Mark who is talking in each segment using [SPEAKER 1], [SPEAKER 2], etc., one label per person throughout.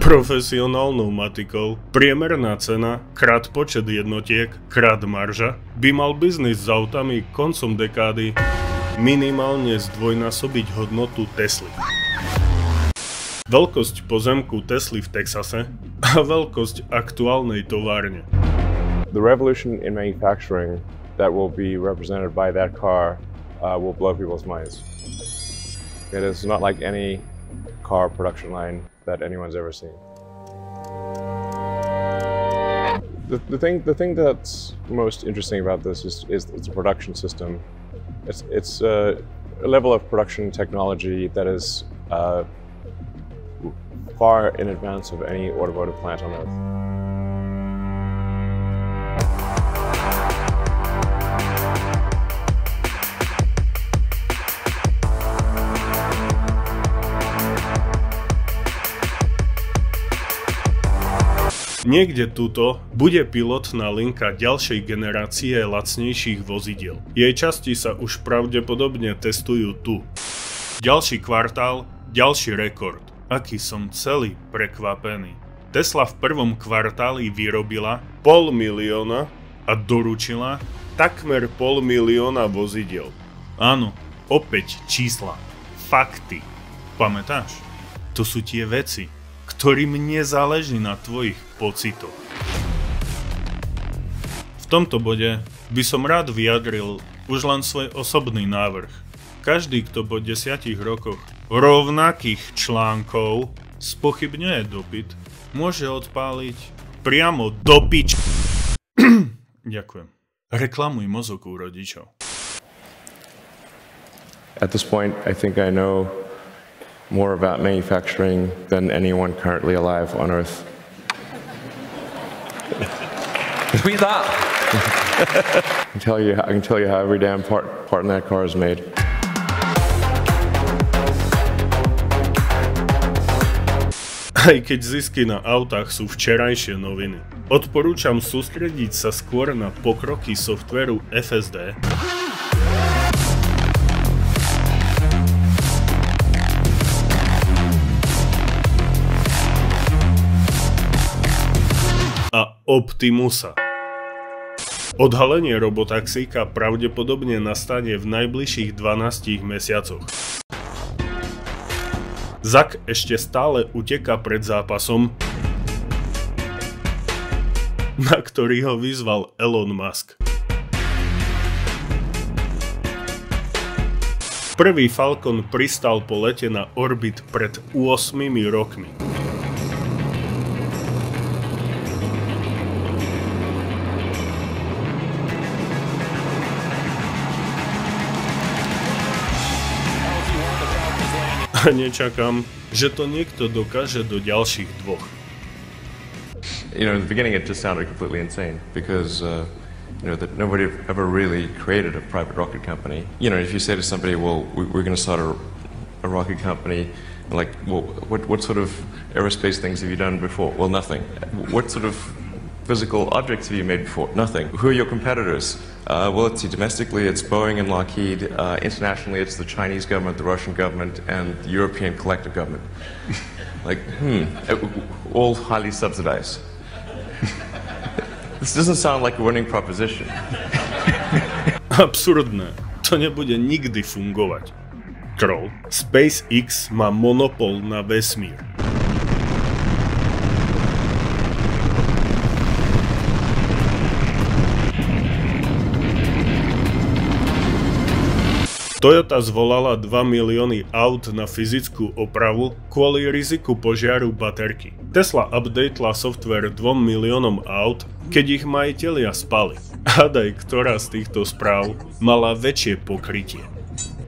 [SPEAKER 1] Profesionálnou matikou priemerná cena krát počet jednotiek krát marža by mal biznis s autami koncom dekády minimálne zdvojnásobiť hodnotu Tesly. Veľkosť pozemku Tesly v Texase a veľkosť aktuálnej továrne.
[SPEAKER 2] The revolution in manufacturing that will be represented by that car will blow people's minds. It is not like any car production line that anyone's ever seen. The thing that's most interesting about this is the production system. It's a level of production technology that is far in advance of any automotive plant on Earth.
[SPEAKER 1] Niekde tuto bude pilotná linka ďalšej generácie lacnejších vozidiel. Jej časti sa už pravdepodobne testujú tu. Ďalší kvartál, ďalší rekord. Aký som celý prekvapený. Tesla v prvom kvartáli vyrobila 500 000 a doručila takmer 500 000 vozidiel. Áno, opäť čísla, fakty. Pamätáš? To sú tie veci, ktorým nezáleží na tvojich pocitoch. V tomto bode by som rád vyjadril už len svoj osobný návrh. Každý, kto po 10 rokoch rovnakých článkov spochybňuje dopyt, môže odpáliť priamo do pič. Ďakujem. Reklamuj mozog u rodičov.
[SPEAKER 2] At this point, I think I know more about manufacturing than anyone currently alive on Earth.
[SPEAKER 3] Tweet that.
[SPEAKER 2] I can tell you how every damn part in that car is made.
[SPEAKER 1] Aj keď zisky na autách sú včerajšie noviny, odporúčam sústrediť sa skôr na pokroky softvéru FSD, a Optimusa. Odhalenie robotaxíka pravdepodobne nastane v najbližších 12 mesiacoch. Zak ešte stále uteká pred zápasom, na ktorý ho vyzval Elon Musk. Prvý Falcon pristal po lete na orbit pred 8 rokmi. A nečakám, že to niekto dokáže do ďalších dvoch.
[SPEAKER 4] You know, in the beginning it just sounded completely insane because you know, that nobody ever really created a private rocket company. You know, if you say to somebody, well, we're going to start a rocket company, like, well, what sort of aerospace things have you done before? Well, nothing. What sort of physical objects have you made before? Nothing. Who are your competitors? Well, let's see, domestically it's Boeing and Lockheed. Internationally it's the Chinese government, the Russian government, and the European collective government. Like, all highly subsidized. This doesn't sound like a winning proposition.
[SPEAKER 1] Absurdné. To nebude nikdy fungovať. Troll. SpaceX má monopol na vesmír. Toyota zvolala 2 milióny aut na fyzickú opravu kvôli riziku požiaru baterky. Tesla updatela software 2 miliónom aut, keď ich majitelia spali. Hádaj, ktorá z týchto správ mala väčšie pokrytie.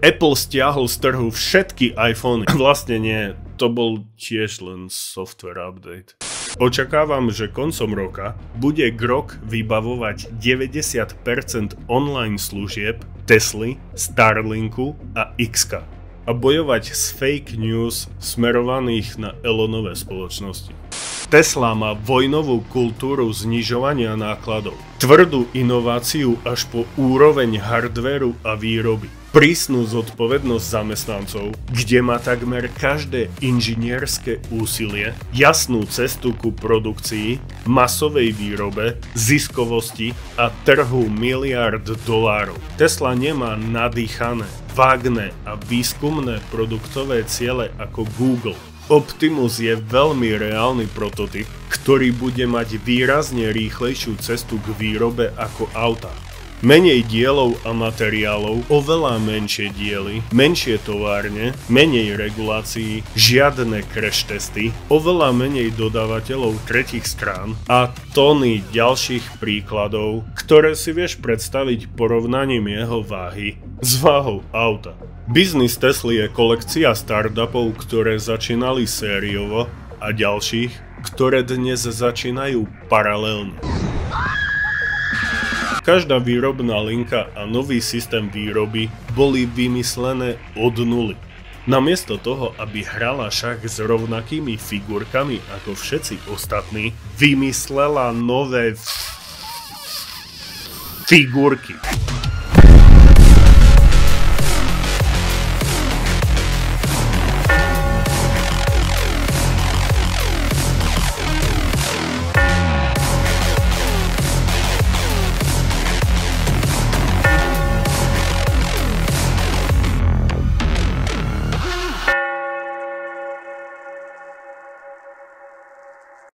[SPEAKER 1] Apple stiahol z trhu všetky iPhony. Vlastne nie, to bol tiež len software update. Očakávam, že koncom roka bude Grok vybavovať 90% online služieb Tesly, Starlinku a X-ka a bojovať s fake news smerovaných na Elonové spoločnosti. Tesla má vojnovú kultúru znižovania nákladov, tvrdú inováciu až po úroveň hardvéru a výroby. prísnu zodpovednosť zamestnancov, kde má takmer každé inžinierské úsilie, jasnú cestu ku produkcii, masovej výrobe, ziskovosti a trhu miliárd dolárov. Tesla nemá nadýchané, vágne a výskumné produktové ciele ako Google. Optimus je veľmi reálny prototyp, ktorý bude mať výrazne rýchlejšiu cestu k výrobe ako auta. Menej dielov a materiálov, oveľa menšie diely, menšie továrne, menej regulácií, žiadne crash testy, oveľa menej dodávateľov tretích strán a tony ďalších príkladov, ktoré si vieš predstaviť porovnaním jeho váhy s váhou auta. Biznis Tesly je kolekcia startupov, ktoré začínali sériovo a ďalších, ktoré dnes začínajú paralelne. Každá výrobná linka a nový systém výroby boli vymyslené od nuly. Namiesto toho, aby hrala šach s rovnakými figurkami ako všetci ostatní, vymyslela nové figurky.